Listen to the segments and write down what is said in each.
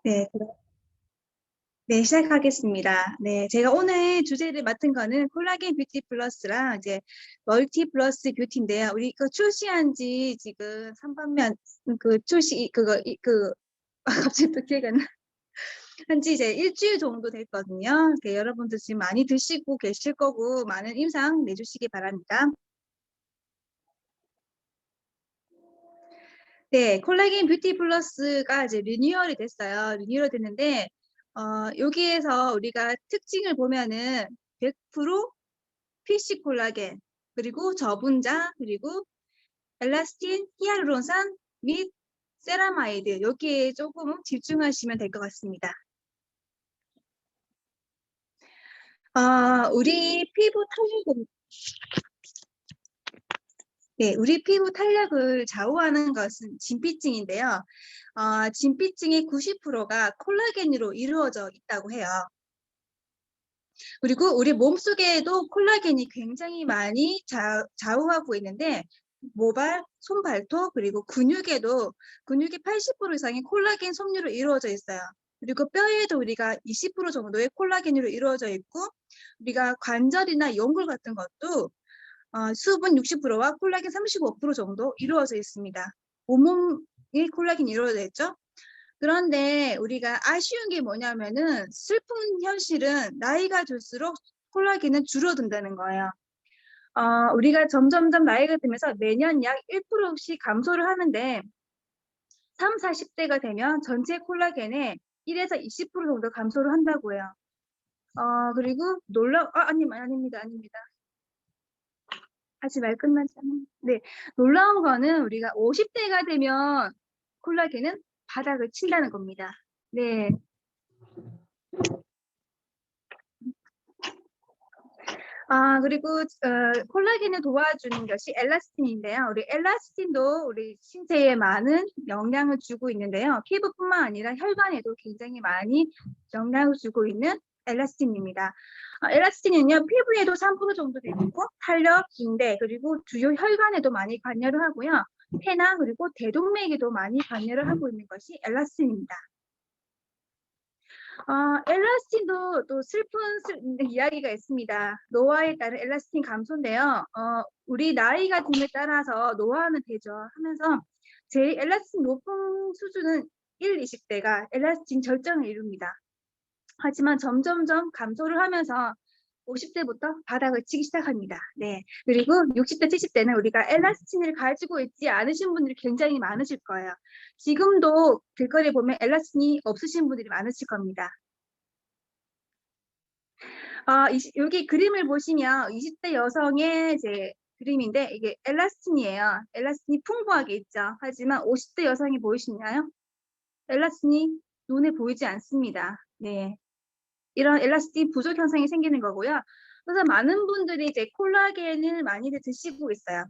네, 네, 시작하겠습니다. 네, 제가 오늘 주제를 맡은 거는 콜라겐 뷰티 플러스랑 이제 멀티 플러스 뷰티인데요. 우리 이거 출시한 지 지금 3반면 출시 갑자기 또 기억이 안 나. 한지 이제 일주일 정도 됐거든요. 여러분들 지금 많이 드시고 계실 거고 많은 인상 내주시기 바랍니다. 네, 콜라겐 뷰티 플러스가 이제 리뉴얼이 됐어요. 리뉴얼 됐는데, 여기에서 우리가 특징을 보면은 100% PC 콜라겐, 그리고 저분자, 그리고 엘라스틴, 히알루론산 및 세라마이드, 여기에 조금 집중하시면 될 것 같습니다. 우리 피부 탄력은, 네, 우리 피부 탄력을 좌우하는 것은 진피층인데요. 진피층의 90%가 콜라겐으로 이루어져 있다고 해요. 그리고 우리 몸속에도 콜라겐이 굉장히 많이 좌우하고 있는데 모발, 손발톱, 그리고 근육의 80% 이상이 콜라겐 섬유로 이루어져 있어요. 그리고 뼈에도 우리가 20% 정도의 콜라겐으로 이루어져 있고 우리가 관절이나 연골 같은 것도 수분 60%와 콜라겐 35% 정도 이루어져 있습니다. 온몸이 콜라겐이 이루어져 있죠. 그런데 우리가 아쉬운 게 뭐냐면은 슬픈 현실은 나이가 들수록 콜라겐은 줄어든다는 거예요. 우리가 점점점 나이가 들면서 매년 약 1%씩 감소를 하는데 3, 40대가 되면 전체 콜라겐의 1에서 20% 정도 감소를 한다고 해요. 그리고 아닙니다. 아직 말 끝나지 않은. 네, 놀라운 거는 우리가 50대가 되면 콜라겐은 바닥을 친다는 겁니다. 네. 그리고 콜라겐을 도와주는 것이 엘라스틴인데요. 우리 엘라스틴도 우리 신체에 많은 영향을 주고 있는데요. 피부뿐만 아니라 혈관에도 굉장히 많이 영향을 주고 있는 엘라스틴입니다. 엘라스틴은요, 피부에도 3% 정도 되고 탄력, 인대, 그리고 주요 혈관에도 많이 관여를 하고요. 폐나 그리고 대동맥에도 많이 관여를 하고 있는 것이 엘라스틴입니다. 엘라스틴도 또 슬픈 이야기가 있습니다. 노화에 따른 엘라스틴 감소인데요. 우리 나이가 듦에 따라서 노화는 되죠. 하면서 제일 엘라스틴 높은 수준은 20대가 엘라스틴 절정을 이룹니다. 하지만 점점점 감소를 하면서 50대부터 바닥을 치기 시작합니다. 네. 그리고 60대, 70대는 우리가 엘라스틴을 가지고 있지 않으신 분들이 굉장히 많으실 거예요. 지금도 길거리에 보면 엘라스틴이 없으신 분들이 많으실 겁니다. 여기 그림을 보시면 20대 여성의 이제 그림인데 이게 엘라스틴이에요. 엘라스틴이 풍부하게 있죠. 하지만 50대 여성이 보이시나요? 엘라스틴이 눈에 보이지 않습니다. 네. 이런 엘라스틴 부족 현상이 생기는 거고요. 그래서 많은 분들이 이제 콜라겐을 많이들 드시고 있어요.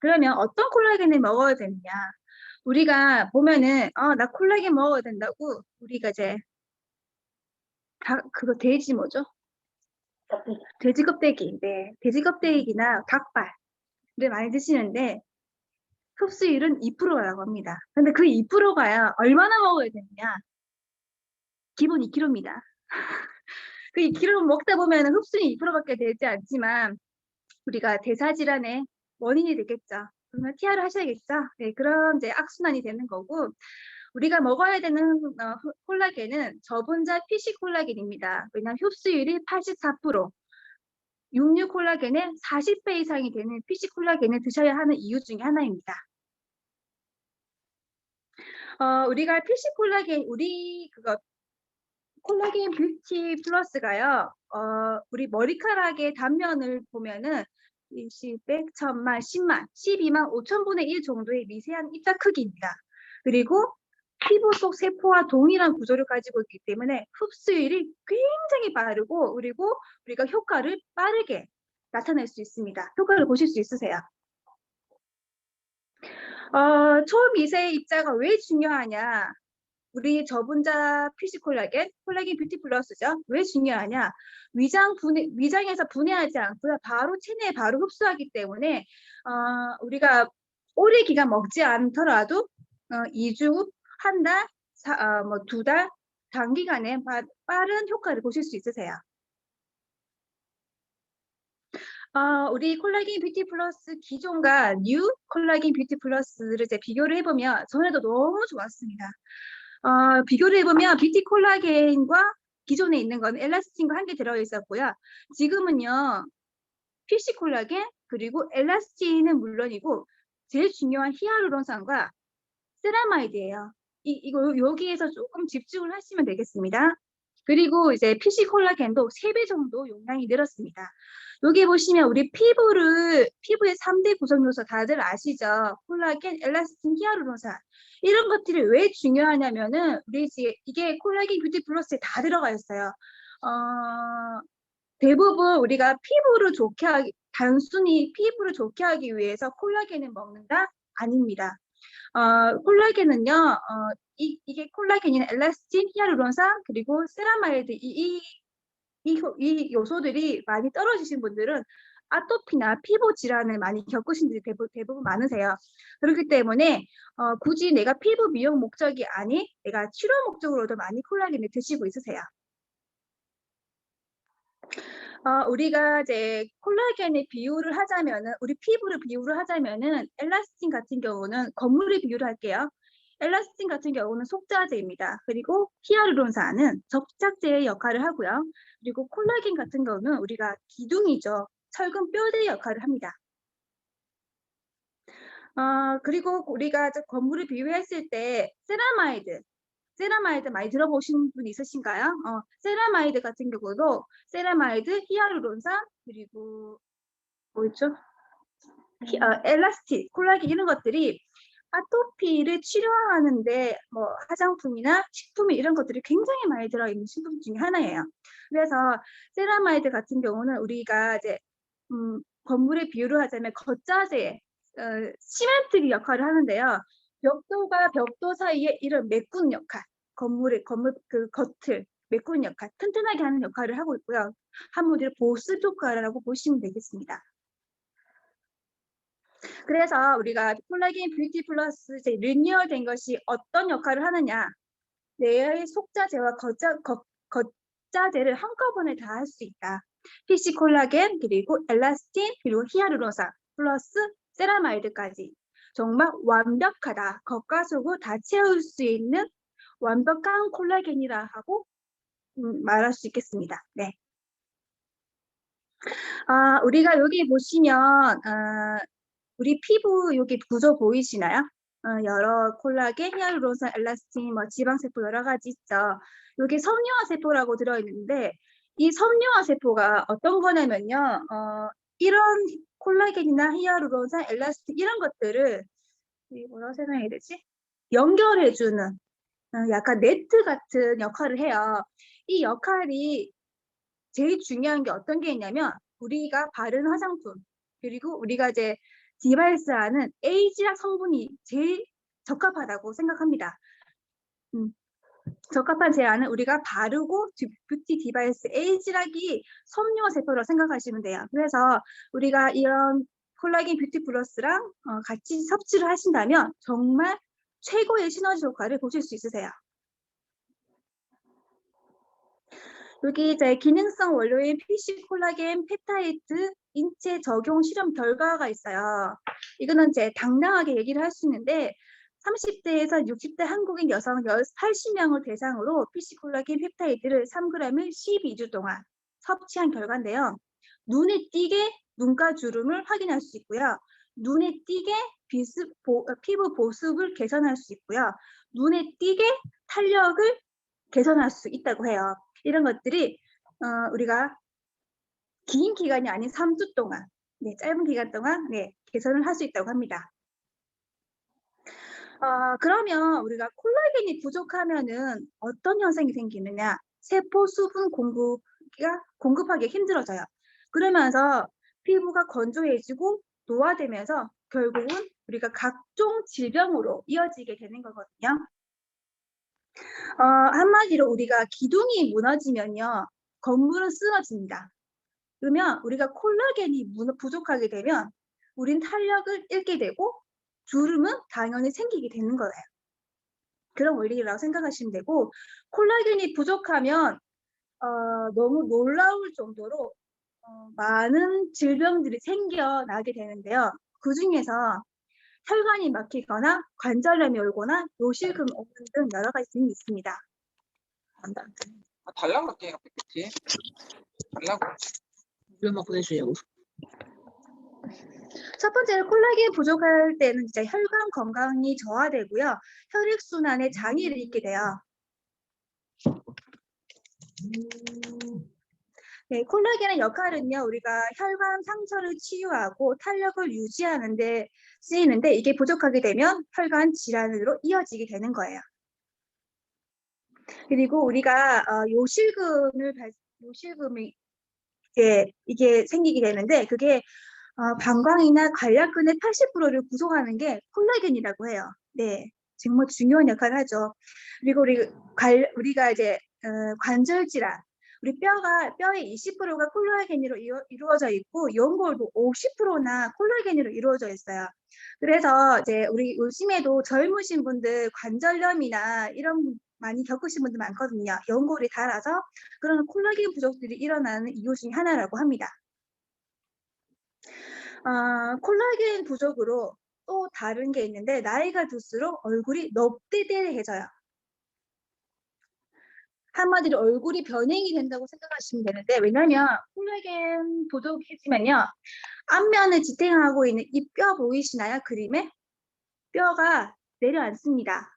그러면 어떤 콜라겐을 먹어야 되느냐? 우리가 보면은 나 콜라겐 먹어야 된다고 우리가 이제 그거 돼지 뭐죠? 돼지 껍데기, 네, 돼지 껍데기나 닭발을 많이 드시는데 흡수율은 2%라고 합니다. 근데 그 2%가야 얼마나 먹어야 되느냐? 기본 2kg입니다. 그 2kg 먹다 보면 흡수율이 2%밖에 되지 않지만 우리가 대사질환의 원인이 되겠죠. 그러면 TR을 하셔야겠죠. 네, 그런 이제 악순환이 되는 거고 우리가 먹어야 되는 콜라겐은 저분자 PC 콜라겐입니다. 왜냐하면 흡수율이 84%, 육류 콜라겐의 40배 이상이 되는 PC 콜라겐을 드셔야 하는 이유 중에 하나입니다. 우리가 PC 콜라겐, 콜라겐 뷰티 플러스가요, 우리 머리카락의 단면을 보면은 20, 100, 1000만, 10만, 12만 5천분의 1 정도의 미세한 입자 크기입니다. 그리고 피부 속 세포와 동일한 구조를 가지고 있기 때문에 흡수율이 굉장히 빠르고 그리고 우리가 효과를 빠르게 나타낼 수 있습니다. 효과를 보실 수 있으세요? 초미세 입자가 왜 중요하냐? 우리 저분자 PC 콜라겐 뷰티 플러스죠. 왜 중요하냐? 위장에서 분해하지 않고 바로 체내에 바로 흡수하기 때문에 우리가 오래 기간 먹지 않더라도 2주, 한 달, 뭐 2달 단기간에 빠른 효과를 보실 수 있으세요. 우리 콜라겐 뷰티 플러스 기존과 뉴 콜라겐 뷰티 플러스를 이제 비교를 해보면 전에도 너무 좋았습니다. 비교를 해보면 뷰티 콜라겐과 기존에 있는 건 엘라스틴과 함께 들어있었고요. 지금은요, PC 콜라겐 그리고 엘라스틴은 물론이고 제일 중요한 히알루론산과 세라마이드예요. 이거 여기에서 조금 집중을 하시면 되겠습니다. 그리고 이제 PC 콜라겐도 3배 정도 용량이 늘었습니다. 여기 보시면 우리 피부의 3대 구성 요소 다들 아시죠? 콜라겐, 엘라스틴, 히알루론산. 이런 것들이 왜 중요하냐면은 이게 콜라겐 뷰티 플러스에 다 들어가 있어요. 대부분 우리가 단순히 피부를 좋게 하기 위해서 콜라겐을 먹는다? 아닙니다. 콜라겐은요, 이게 콜라겐이나 엘라스틴, 히알루론산, 그리고 세라마이드, 이 요소들이 많이 떨어지신 분들은 아토피나 피부 질환을 많이 겪으신 분들이 대부분 많으세요. 그렇기 때문에 굳이 내가 피부 미용 목적이 아닌 내가 치료 목적으로도 많이 콜라겐을 드시고 있으세요. 우리가 이제 콜라겐의 비율을 하자면은, 우리 피부를 비율을 하자면은, 엘라스틴 같은 경우는 건물의 비율을 할게요. 엘라스틴 같은 경우는 속자재입니다. 그리고 히알루론산은 접착제의 역할을 하고요. 그리고 콜라겐 같은 경우는 우리가 기둥이죠. 철근 뼈대 역할을 합니다. 그리고 우리가 건물을 비유했을 때 세라마이드 많이 들어보신 분 있으신가요? 세라마이드 같은 경우도 세라마이드, 히알루론산, 그리고 뭐 있죠? 엘라스틴, 콜라겐 이런 것들이 아토피를 치료하는데 뭐 화장품이나 식품 이런 것들이 굉장히 많이 들어있는 식품 중에 하나예요. 그래서 세라마이드 같은 경우는 우리가 이제 건물의 비유를 하자면 겉자재, 시멘트 역할을 하는데요. 벽돌과 벽돌 사이에 이런 메꾸는 역할, 건물 그 겉을 메꾸는 역할, 튼튼하게 하는 역할을 하고 있고요. 한마디로 보습 효과라고 보시면 되겠습니다. 그래서 우리가 콜라겐 뷰티 플러스 이제 리뉴얼된 것이 어떤 역할을 하느냐? 뇌의 속자재와 겉자재를 한꺼번에 다 할 수 있다. PC 콜라겐 그리고 엘라스틴 그리고 히알루론산 플러스 세라마이드까지 정말 완벽하다. 겉과 속을 다 채울 수 있는 완벽한 콜라겐이라 하고 말할 수 있겠습니다. 네. 우리가 여기 보시면 우리 피부 여기 구조 보이시나요? 여러 콜라겐, 히알루론산, 엘라스틴, 뭐 지방세포 여러 가지 있죠. 여기 섬유화 세포라고 들어있는데 이 섬유화 세포가 어떤 거냐면요. 이런 콜라겐이나 히알루론산, 엘라스틴 이런 것들을 뭐라고 설명해야 되지? 연결해주는 약간 네트 같은 역할을 해요. 이 역할이 제일 중요한 게 어떤 게 있냐면 우리가 바르는 화장품 그리고 우리가 이제 디바이스하는 에이지락 성분이 제일 적합하다고 생각합니다. 적합한 제안은 우리가 바르고 뷰티 디바이스 에이지락이 섬유화 세포라고 생각하시면 돼요. 그래서 우리가 이런 콜라겐 뷰티 플러스랑 같이 섭취를 하신다면 정말 최고의 시너지 효과를 보실 수 있으세요. 여기 이제 기능성 원료인 PC 콜라겐 펩타이드 인체 적용 실험 결과가 있어요. 이거는 이제 당당하게 얘기를 할 수 있는데 30대에서 60대 한국인 여성 80명을 대상으로 PC 콜라겐 펩타이드를 3g을 12주 동안 섭취한 결과인데요. 눈에 띄게 눈가 주름을 확인할 수 있고요. 눈에 띄게 피부 보습을 개선할 수 있고요. 눈에 띄게 탄력을 개선할 수 있다고 해요. 이런 것들이 우리가 긴 기간이 아닌 3주 동안, 짧은 기간 동안 개선을 할 수 있다고 합니다. 그러면 우리가 콜라겐이 부족하면은 어떤 현상이 생기느냐? 세포 수분 공급하기 힘들어져요. 그러면서 피부가 건조해지고 노화되면서 결국은 우리가 각종 질병으로 이어지게 되는 거거든요. 한마디로 우리가 기둥이 무너지면요. 건물은 쓰러집니다. 그러면 우리가 콜라겐이 부족하게 되면 우린 탄력을 잃게 되고 주름은 당연히 생기게 되는 거예요. 그런 원리라고 생각하시면 되고, 콜라겐이 부족하면 너무 놀라울 정도로 많은 질병들이 생겨나게 되는데요. 그중에서 혈관이 막히거나 관절염이 오거나 요실금 오는 등 여러 가지 등이 있습니다. 달라고 할게, PPT. 달라고. 우리만 보내주냐고. 첫 번째는 콜라겐 부족할 때는 이제 혈관 건강이 저하되고요. 혈액순환에 장애를 입게 돼요. 네, 콜라겐의 역할은요, 우리가 혈관 상처를 치유하고 탄력을 유지하는 데 쓰이는데, 이게 부족하게 되면 혈관 질환으로 이어지게 되는 거예요. 그리고 우리가 요실금이 이게 생기게 되는데, 그게 방광이나 관략근의 80%를 구성하는 게 콜라겐이라고 해요. 네, 정말 중요한 역할을 하죠. 그리고 우리가 이제 관절 질환, 우리 뼈의 20%가 콜라겐으로 이루어져 있고 연골도 50%나 콜라겐으로 이루어져 있어요. 그래서 이제 우리 요즘에도 젊으신 분들 관절염이나 이런 많이 겪으신 분들 많거든요. 연골이 닳아서 그런 콜라겐 부족들이 일어나는 이유 중에 하나라고 합니다. 콜라겐 부족으로 또 다른 게 있는데, 나이가 들수록 얼굴이 넙대대해져요. 한마디로 얼굴이 변형이 된다고 생각하시면 되는데, 왜냐면 콜라겐 부족해지면요, 앞면을 지탱하고 있는 이 뼈 보이시나요? 그림에? 뼈가 내려앉습니다.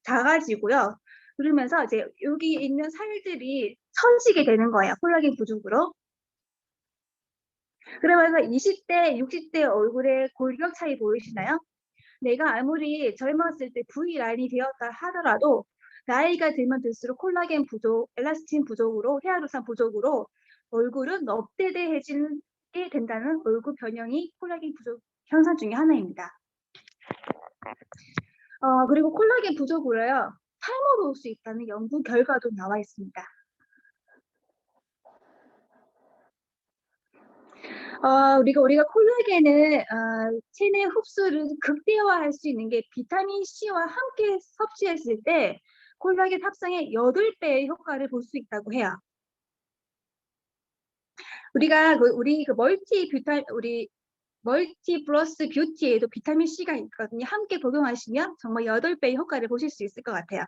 작아지고요. 그러면서 이제 여기 있는 살들이 처지게 되는 거예요. 콜라겐 부족으로. 그러면서 20대, 60대 얼굴에 골격 차이 보이시나요? 내가 아무리 젊었을 때 V라인이 되었다 하더라도 나이가 들면 들수록 콜라겐 부족, 엘라스틴 부족으로, 헤아루산 부족으로 얼굴은 넙대대해지게 된다는 얼굴 변형이 콜라겐 부족 현상 중에 하나입니다. 그리고 콜라겐 부족으로요, 탈모도 올 수 있다는 연구 결과도 나와 있습니다. 우리가 콜라겐을 체내 흡수를 극대화할 수 있는 게 비타민 C와 함께 섭취했을 때 콜라겐 합성의 8배의 효과를 볼 수 있다고 해요. 우리가 멀티 플러스 뷰티에도 비타민 C가 있거든요. 함께 복용하시면 정말 8배의 효과를 보실 수 있을 것 같아요.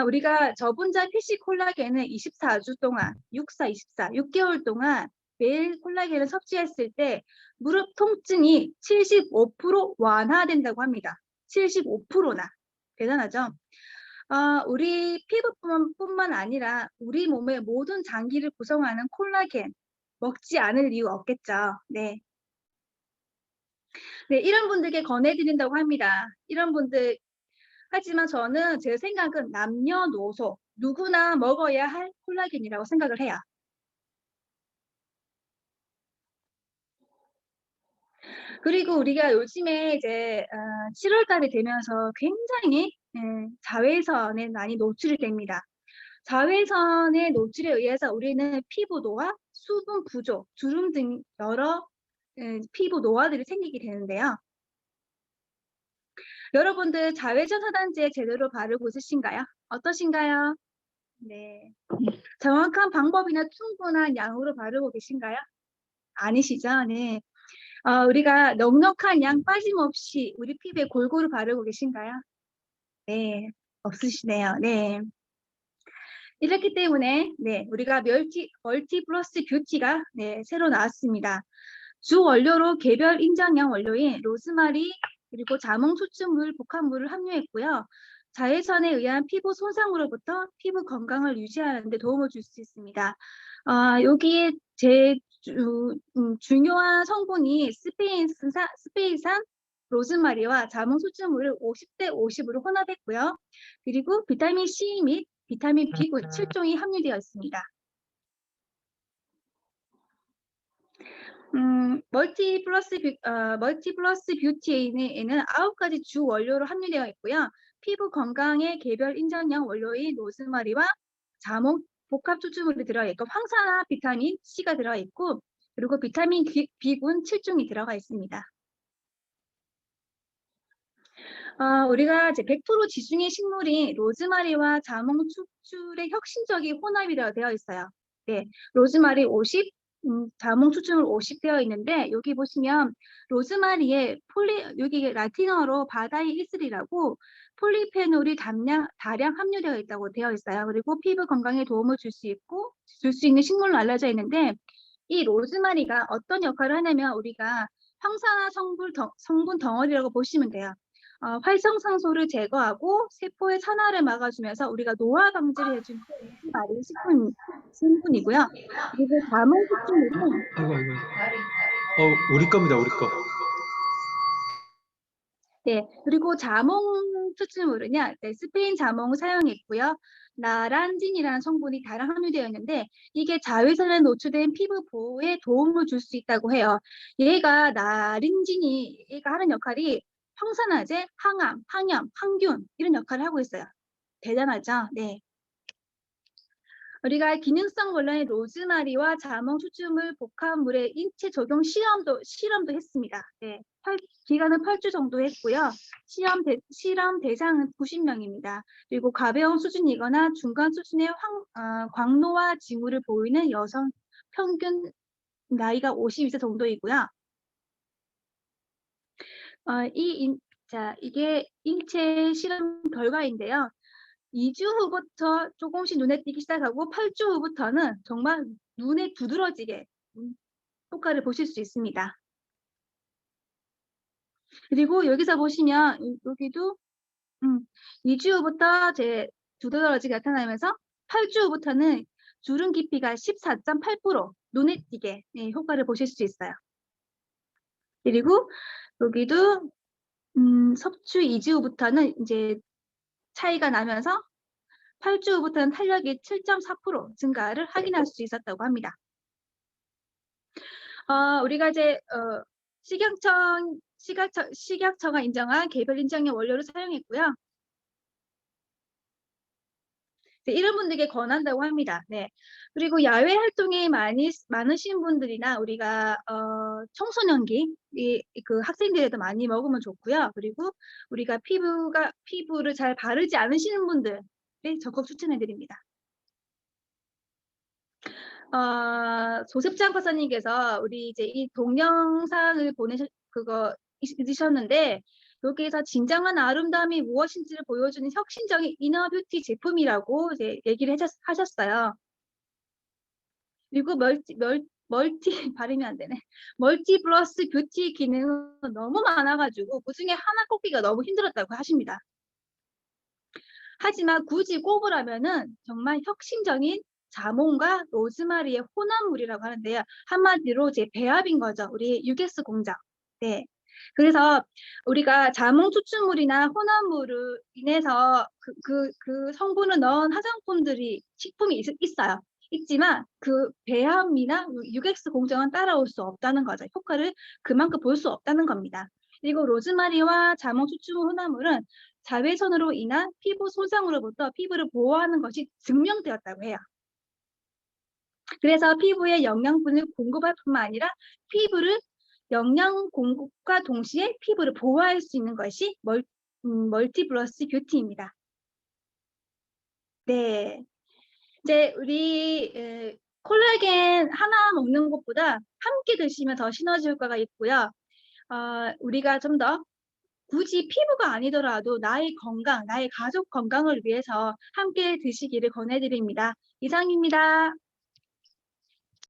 우리가 저분자 PC 콜라겐은 24주 동안, 6개월 동안 매일 콜라겐을 섭취했을 때 무릎 통증이 75% 완화된다고 합니다. 75%나. 대단하죠? 우리 피부뿐만 아니라 우리 몸의 모든 장기를 구성하는 콜라겐 먹지 않을 이유 없겠죠. 네. 네, 이런 분들께 권해드린다고 합니다. 이런 분들, 하지만 저는 제 생각은 남녀노소 누구나 먹어야 할 콜라겐이라고 생각을 해요. 그리고 우리가 요즘에 이제 7월 달이 되면서 굉장히 자외선에 많이 노출이 됩니다. 자외선의 노출에 의해서 우리는 피부 노화, 수분 부족, 주름 등 여러 피부 노화들이 생기게 되는데요. 여러분들 자외선 차단제 제대로 바르고 있으신가요? 어떠신가요? 네. 정확한 방법이나 충분한 양으로 바르고 계신가요? 아니시죠? 네. 우리가 넉넉한 양 빠짐없이 우리 피부에 골고루 바르고 계신가요? 네. 없으시네요. 네. 이렇기 때문에 네, 우리가 멀티 플러스 뷰티가 네, 새로 나왔습니다. 주 원료로 개별 인정형 원료인 로즈마리 그리고 자몽 추출물 복합물을 함유했고요. 자외선에 의한 피부 손상으로부터 피부 건강을 유지하는 데 도움을 줄 수 있습니다. 여기에 중요한 성분이 스페인산 로즈마리와 자몽 추출물을 50대 50으로 혼합했고요. 그리고 비타민 C 및 비타민 B군 7종이 함유되어 있습니다. 멀티 플러스 뷰티에는 9가지 주 원료로 함유되어 있고요. 피부 건강의 개별 인정형 원료인 로즈마리와 자몽 복합 추출물이 들어있고 황산화 비타민 C가 들어있고 그리고 비타민 B군 7종이 들어가 있습니다. 우리가 이제 100% 지중해 식물이 로즈마리와 자몽 추출의 혁신적인 혼합이라 되어 있어요. 네, 로즈마리 50, 자몽 추출 50 되어 있는데 여기 보시면 로즈마리에 여기 라틴어로 바다의 이슬이라고 폴리페놀이 다량 함유되어 있다고 되어 있어요. 그리고 피부 건강에 도움을 줄 수 있는 식물로 알려져 있는데 이 로즈마리가 어떤 역할을 하냐면 우리가 황산화 성분 덩어리라고 보시면 돼요. 활성산소를 제거하고 세포의 산화를 막아주면서 우리가 노화 방지를 해주는 로즈마리 성분이고요. 그리고 자몽 추출물은 아이고. 우리 겁니다, 우리 거. 네, 그리고 자몽 추출물은요, 네, 스페인 자몽을 사용했고요. 나란진이라는 성분이 다량 함유되어 있는데 이게 자외선에 노출된 피부 보호에 도움을 줄 수 있다고 해요. 얘가 하는 역할이 황산화제, 항암, 항염, 항균 이런 역할을 하고 있어요. 대단하죠? 네. 우리가 기능성 원료인 로즈마리와 자몽 추출물 복합물의 인체 적용 실험도 했습니다. 네, 기간은 8주 정도 했고요. 실험 대상은 90명입니다. 그리고 가벼운 수준이거나 중간 수준의 광노화 징후를 보이는 여성 평균 나이가 52세 정도이고요. 이게 인체 실험 결과인데요. 2주 후부터 조금씩 눈에 띄기 시작하고 8주 후부터는 정말 눈에 두드러지게 효과를 보실 수 있습니다. 그리고 여기서 보시면 여기도 2주 후부터 두드러지게 나타나면서 8주 후부터는 주름 깊이가 14.8% 눈에 띄게 효과를 보실 수 있어요. 그리고 여기도 섭취 2주 후부터는 이제 차이가 나면서 8주 후부터는 탄력이 7.4% 증가를 확인할 수 있었다고 합니다. 우리가 이제 식약처가 인정한 개별 인정의 원료를 사용했고요. 네, 이런 분들에게 권한다고 합니다. 네. 그리고 야외 활동이 많으신 분들이나 우리가 청소년기 그 학생들에도 많이 먹으면 좋고요. 그리고 우리가 피부를 잘 바르지 않으시는 분들에 적극 추천해 드립니다. 조셉장 박사님께서 우리 이제 이 동영상을 있으셨는데 여기에서 진정한 아름다움이 무엇인지를 보여주는 혁신적인 이너 뷰티 제품이라고 이제 얘기를 하셨어요. 그리고 발음이 안 되네. 멀티 플러스 뷰티 기능은 너무 많아가지고 그 중에 하나 꼽기가 너무 힘들었다고 하십니다. 하지만 굳이 꼽으라면은 정말 혁신적인 자몽과 로즈마리의 혼합물이라고 하는데요. 한마디로 이제 배합인 거죠. 우리 UX 공장. 네. 그래서 우리가 자몽 추출물이나 혼합물을 인해서 그 성분을 넣은 식품이 있어요. 있지만 그 배합이나 UX 공정은 따라올 수 없다는 거죠. 효과를 그만큼 볼 수 없다는 겁니다. 그리고 로즈마리와 자몽 추출물 혼합물은 자외선으로 인한 피부 손상으로부터 피부를 보호하는 것이 증명되었다고 해요. 그래서 피부에 영양분을 공급할 뿐만 아니라 영양 공급과 동시에 피부를 보호할 수 있는 것이 멀티 플러스 뷰티입니다. 네, 이제 우리 콜라겐 하나 먹는 것보다 함께 드시면 더 시너지 효과가 있고요. 우리가 좀 더 굳이 피부가 아니더라도 나의 건강, 나의 가족 건강을 위해서 함께 드시기를 권해드립니다. 이상입니다.